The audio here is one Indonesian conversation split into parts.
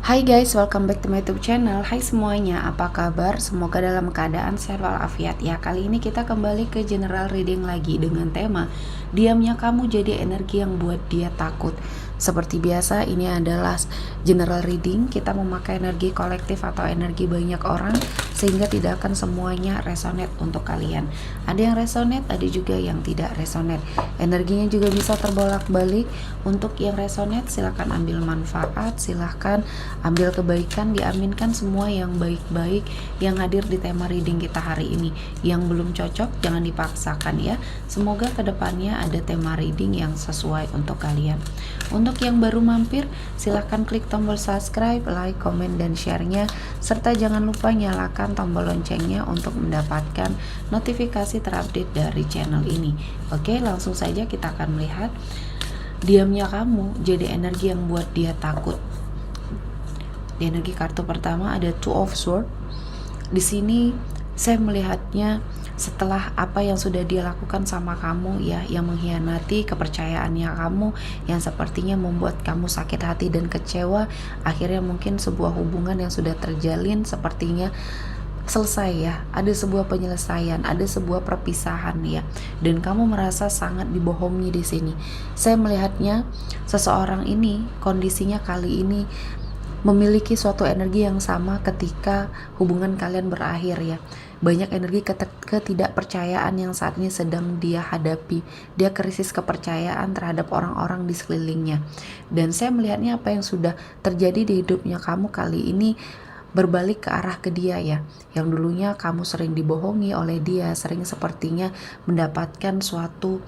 Hai guys, welcome back to my YouTube channel. Hai semuanya, apa kabar? Semoga dalam keadaan sehat walafiat ya. Kali ini kita kembali ke general reading lagi dengan tema diamnya kamu jadi energi yang buat dia takut. Seperti biasa, ini adalah general reading. Kita memakai energi kolektif atau energi banyak orang sehingga tidak akan semuanya resonate untuk kalian. Ada yang resonate, ada juga yang tidak resonate. Energinya juga bisa terbolak-balik. Untuk yang resonate silahkan ambil manfaat, silahkan ambil kebaikan, diaminkan semua yang baik-baik yang hadir di tema reading kita hari ini. Yang belum cocok jangan dipaksakan ya. Semoga kedepannya ada tema reading yang sesuai untuk kalian. Untuk yang baru mampir, silahkan klik tombol subscribe, like, komen, dan share-nya, serta jangan lupa nyalakan tombol loncengnya untuk mendapatkan notifikasi terupdate dari channel ini. Oke, langsung saja kita akan melihat diamnya kamu jadi energi yang buat dia takut. Di energi kartu pertama ada Two of Swords. Di sini saya melihatnya setelah apa yang sudah dia lakukan sama kamu ya, yang mengkhianati kepercayaannya kamu, yang sepertinya membuat kamu sakit hati dan kecewa, akhirnya mungkin sebuah hubungan yang sudah terjalin sepertinya selesai ya, ada sebuah penyelesaian, ada sebuah perpisahan ya, dan kamu merasa sangat dibohongi di sini. Saya melihatnya seseorang ini kondisinya kali ini memiliki suatu energi yang sama ketika hubungan kalian berakhir ya. Banyak energi ketidakpercayaan yang saat ini sedang dia hadapi. Dia krisis kepercayaan terhadap orang-orang di sekelilingnya. Dan saya melihatnya apa yang sudah terjadi di hidupnya kamu kali ini berbalik ke arah ke dia ya. Yang dulunya kamu sering dibohongi oleh dia, sering sepertinya mendapatkan suatu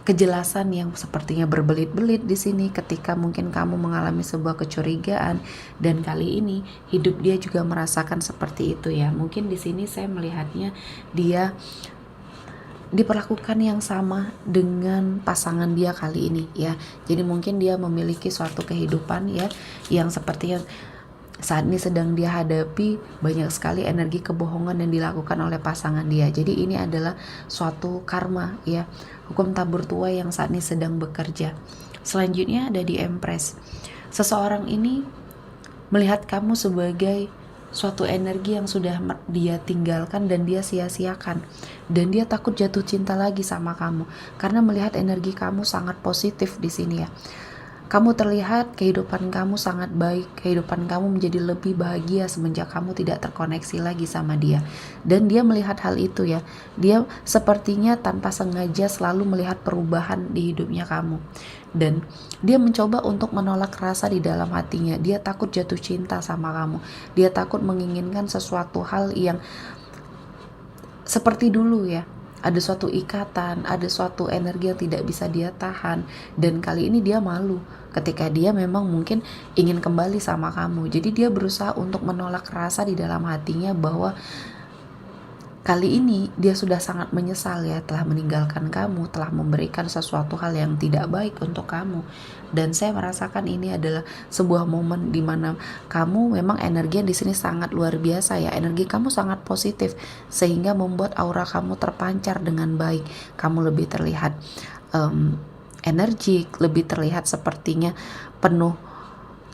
kejelasan yang sepertinya berbelit-belit di sini ketika mungkin kamu mengalami sebuah kecurigaan, dan kali ini hidup dia juga merasakan seperti itu ya. Mungkin di sini saya melihatnya dia diperlakukan yang sama dengan pasangan dia kali ini ya. Jadi mungkin dia memiliki suatu kehidupan ya yang sepertinya saat ini sedang dia hadapi banyak sekali energi kebohongan yang dilakukan oleh pasangan dia. Jadi ini adalah suatu karma ya, hukum tabur tuai yang saat ini sedang bekerja. Selanjutnya ada di Empress. Seseorang ini melihat kamu sebagai suatu energi yang sudah dia tinggalkan dan dia sia-siakan, dan dia takut jatuh cinta lagi sama kamu karena melihat energi kamu sangat positif di sini ya. Kamu terlihat kehidupan kamu sangat baik, kehidupan kamu menjadi lebih bahagia semenjak kamu tidak terkoneksi lagi sama dia. Dan dia melihat hal itu ya. Dia sepertinya tanpa sengaja selalu melihat perubahan di hidupnya kamu. Dan dia mencoba untuk menolak rasa di dalam hatinya. Dia takut jatuh cinta sama kamu. Dia takut menginginkan sesuatu hal yang seperti dulu ya. Ada suatu ikatan, ada suatu energi yang tidak bisa dia tahan, dan kali ini dia malu ketika dia memang mungkin ingin kembali sama kamu. Jadi dia berusaha untuk menolak rasa di dalam hatinya bahwa kali ini dia sudah sangat menyesal ya, telah meninggalkan kamu, telah memberikan sesuatu hal yang tidak baik untuk kamu. Dan saya merasakan ini adalah sebuah momen di mana kamu memang energinya di sini sangat luar biasa ya. Energi kamu sangat positif sehingga membuat aura kamu terpancar dengan baik. Kamu lebih terlihat energik, lebih terlihat sepertinya penuh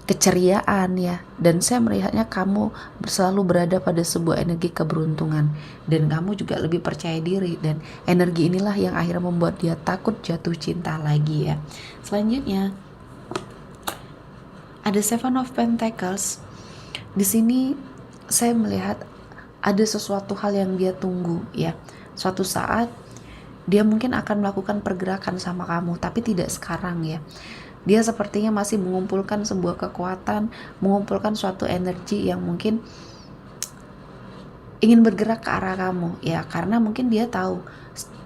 keceriaan ya. Dan saya melihatnya kamu selalu berada pada sebuah energi keberuntungan, dan kamu juga lebih percaya diri, dan energi inilah yang akhirnya membuat dia takut jatuh cinta lagi ya. Selanjutnya ada Seven of Pentacles. Di sini saya melihat ada sesuatu hal yang dia tunggu ya. Suatu saat dia mungkin akan melakukan pergerakan sama kamu, tapi tidak sekarang ya. Dia sepertinya masih mengumpulkan sebuah kekuatan, mengumpulkan suatu energi yang mungkin ingin bergerak ke arah kamu ya, karena mungkin dia tahu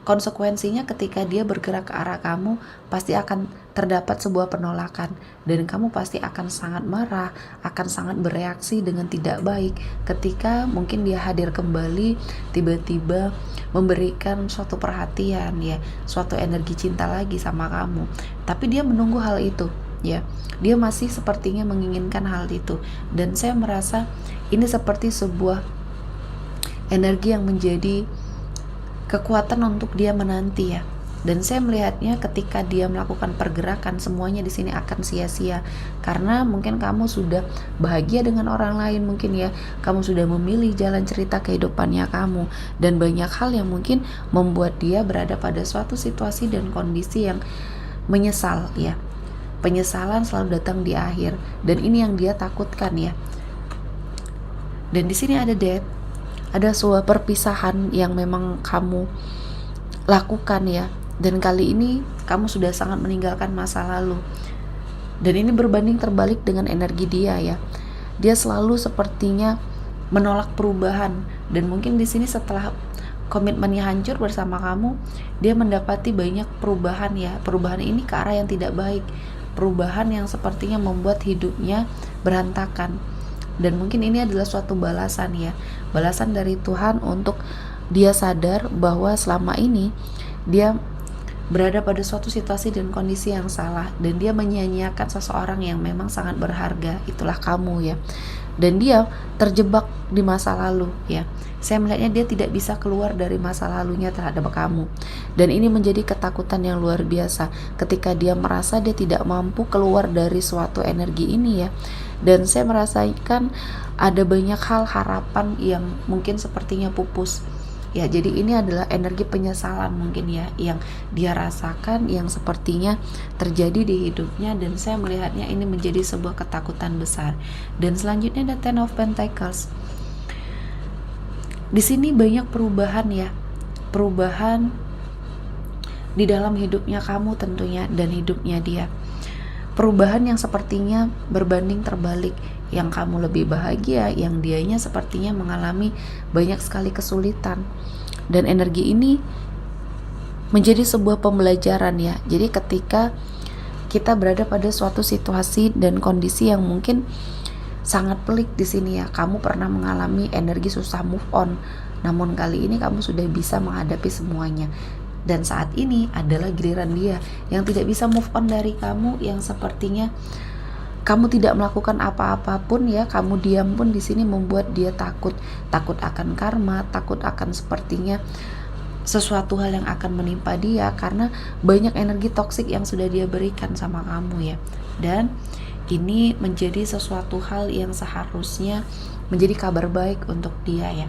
konsekuensinya ketika dia bergerak ke arah kamu pasti akan terdapat sebuah penolakan, dan kamu pasti akan sangat marah, akan sangat bereaksi dengan tidak baik ketika mungkin dia hadir kembali, tiba-tiba memberikan suatu perhatian ya, suatu energi cinta lagi sama kamu. Tapi dia menunggu hal itu ya, dia masih sepertinya menginginkan hal itu, dan saya merasa ini seperti sebuah energi yang menjadi kekuatan untuk dia menanti ya. Dan saya melihatnya ketika dia melakukan pergerakan, semuanya di sini akan sia-sia. Karena mungkin kamu sudah bahagia dengan orang lain, mungkin ya. Kamu sudah memilih jalan cerita kehidupannya kamu. Dan banyak hal yang mungkin membuat dia berada pada suatu situasi dan kondisi yang menyesal ya. Penyesalan selalu datang di akhir. Dan ini yang dia takutkan ya. Dan di sini ada death. Ada sebuah perpisahan yang memang kamu lakukan ya. Dan kali ini kamu sudah sangat meninggalkan masa lalu. Dan ini berbanding terbalik dengan energi dia ya. Dia selalu sepertinya menolak perubahan. Dan mungkin di sini setelah komitmennya hancur bersama kamu, dia mendapati banyak perubahan ya. Perubahan ini ke arah yang tidak baik. Perubahan yang sepertinya membuat hidupnya berantakan. Dan mungkin ini adalah suatu balasan ya. Balasan dari Tuhan untuk dia sadar bahwa selama ini dia berada pada suatu situasi dan kondisi yang salah, dan dia menyia-nyiakan seseorang yang memang sangat berharga, itulah kamu ya. Dan dia terjebak di masa lalu ya. Saya melihatnya dia tidak bisa keluar dari masa lalunya terhadap kamu. Dan ini menjadi ketakutan yang luar biasa ketika dia merasa dia tidak mampu keluar dari suatu energi ini ya. Dan saya merasakan ada banyak hal harapan yang mungkin sepertinya pupus. Ya, jadi ini adalah energi penyesalan mungkin ya yang dia rasakan, yang sepertinya terjadi di hidupnya, dan saya melihatnya ini menjadi sebuah ketakutan besar. Dan selanjutnya ada Ten of Pentacles. Di sini banyak perubahan ya. Perubahan di dalam hidupnya kamu tentunya dan hidupnya dia. Perubahan yang sepertinya berbanding terbalik, yang kamu lebih bahagia, yang dianya sepertinya mengalami banyak sekali kesulitan. Dan energi ini menjadi sebuah pembelajaran ya. Jadi ketika kita berada pada suatu situasi dan kondisi yang mungkin sangat pelik di sini ya, kamu pernah mengalami energi susah move on, namun kali ini kamu sudah bisa menghadapi semuanya. Dan saat ini adalah giliran dia yang tidak bisa move on dari kamu, yang sepertinya kamu tidak melakukan apa-apapun ya, kamu diam pun di sini membuat dia takut akan karma, takut akan sepertinya sesuatu hal yang akan menimpa dia karena banyak energi toksik yang sudah dia berikan sama kamu ya. Dan ini menjadi sesuatu hal yang seharusnya menjadi kabar baik untuk dia ya.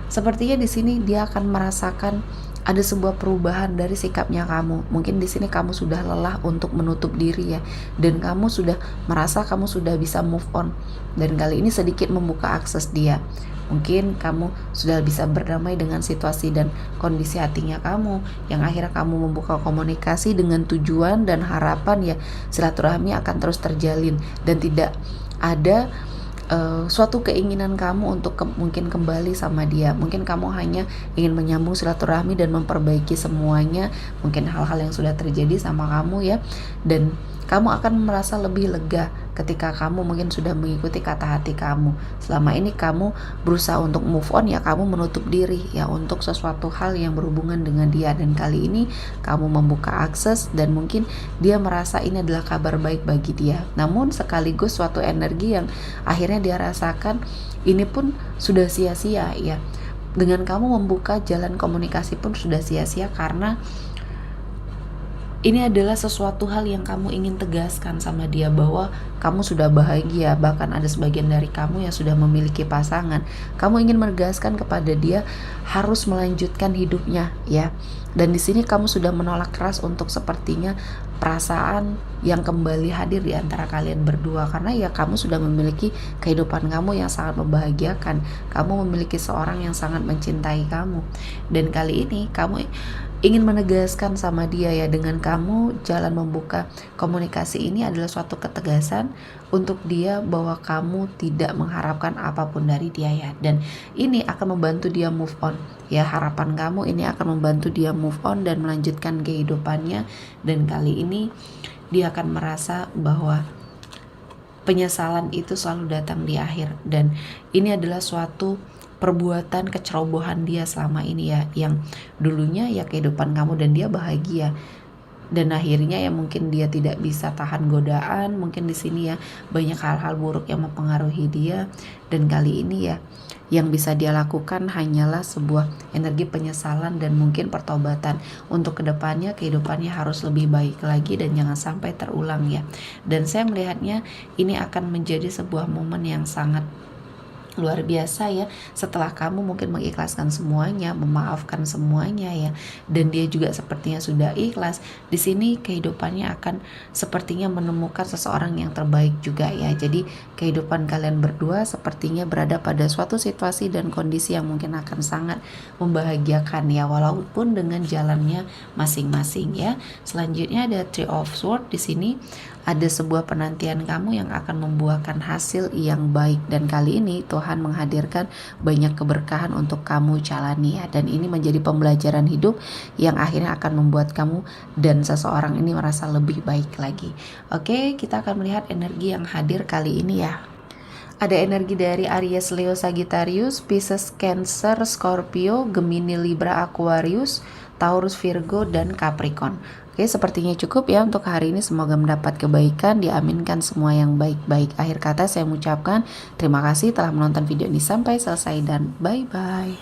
Sepertinya di sini dia akan merasakan ada sebuah perubahan dari sikapnya kamu. Mungkin di sini kamu sudah lelah untuk menutup diri ya, dan kamu sudah merasa kamu sudah bisa move on. Dan kali ini sedikit membuka akses dia. Mungkin kamu sudah bisa berdamai dengan situasi dan kondisi hatinya kamu, yang akhirnya kamu membuka komunikasi dengan tujuan dan harapan ya, silaturahmi akan terus terjalin dan tidak ada suatu keinginan kamu untuk mungkin kembali sama dia. Mungkin kamu hanya ingin menyambung silaturahmi dan memperbaiki semuanya, mungkin hal-hal yang sudah terjadi sama kamu ya. Dan kamu akan merasa lebih lega ketika kamu mungkin sudah mengikuti kata hati kamu. Selama ini kamu berusaha untuk move on ya, kamu menutup diri ya untuk sesuatu hal yang berhubungan dengan dia. Dan kali ini kamu membuka akses dan mungkin dia merasa ini adalah kabar baik bagi dia. Namun sekaligus suatu energi yang akhirnya dia rasakan ini pun sudah sia-sia ya. Dengan kamu membuka jalan komunikasi pun sudah sia-sia, karena ini adalah sesuatu hal yang kamu ingin tegaskan sama dia bahwa kamu sudah bahagia. Bahkan ada sebagian dari kamu yang sudah memiliki pasangan. Kamu ingin menegaskan kepada dia harus melanjutkan hidupnya ya. Dan di sini kamu sudah menolak keras untuk sepertinya perasaan yang kembali hadir di antara kalian berdua, karena ya kamu sudah memiliki kehidupan kamu yang sangat membahagiakan. Kamu memiliki seorang yang sangat mencintai kamu. Dan kali ini kamu ingin menegaskan sama dia ya, dengan kamu jalan membuka komunikasi ini adalah suatu ketegasan untuk dia bahwa kamu tidak mengharapkan apapun dari dia ya. Dan ini akan membantu dia move on ya. Harapan kamu ini akan membantu dia move on dan melanjutkan kehidupannya. Dan kali ini dia akan merasa bahwa penyesalan itu selalu datang di akhir. Dan ini adalah suatu perbuatan kecerobohan dia selama ini ya, yang dulunya ya kehidupan kamu dan dia bahagia. dan akhirnya ya mungkin dia tidak bisa tahan godaan. Mungkin di sini ya banyak hal-hal buruk yang mempengaruhi dia, dan kali ini ya yang bisa dia lakukan hanyalah sebuah energi penyesalan dan mungkin pertobatan untuk kedepannya. Kehidupannya harus lebih baik lagi dan jangan sampai terulang ya. Dan saya melihatnya ini akan menjadi sebuah momen yang sangat luar biasa ya, setelah kamu mungkin mengikhlaskan semuanya, memaafkan semuanya ya, dan dia juga sepertinya sudah ikhlas. Di sini kehidupannya akan sepertinya menemukan seseorang yang terbaik juga ya. Jadi kehidupan kalian berdua sepertinya berada pada suatu situasi dan kondisi yang mungkin akan sangat membahagiakan ya, walaupun dengan jalannya masing-masing ya. Selanjutnya ada Three of Swords. Di sini ada sebuah penantian kamu yang akan membuahkan hasil yang baik, dan kali ini Tuhan menghadirkan banyak keberkahan untuk kamu jalani ya, dan ini menjadi pembelajaran hidup yang akhirnya akan membuat kamu dan seseorang ini merasa lebih baik lagi. Oke, kita akan melihat energi yang hadir kali ini ya. Ada energi dari Aries, Leo, Sagittarius, Pisces, Cancer, Scorpio, Gemini, Libra, Aquarius, Taurus, Virgo, dan Capricorn. Oke, sepertinya cukup ya untuk hari ini. Semoga mendapat kebaikan, diaminkan semua yang baik-baik. Akhir kata saya mengucapkan terima kasih telah menonton video ini sampai selesai dan bye-bye.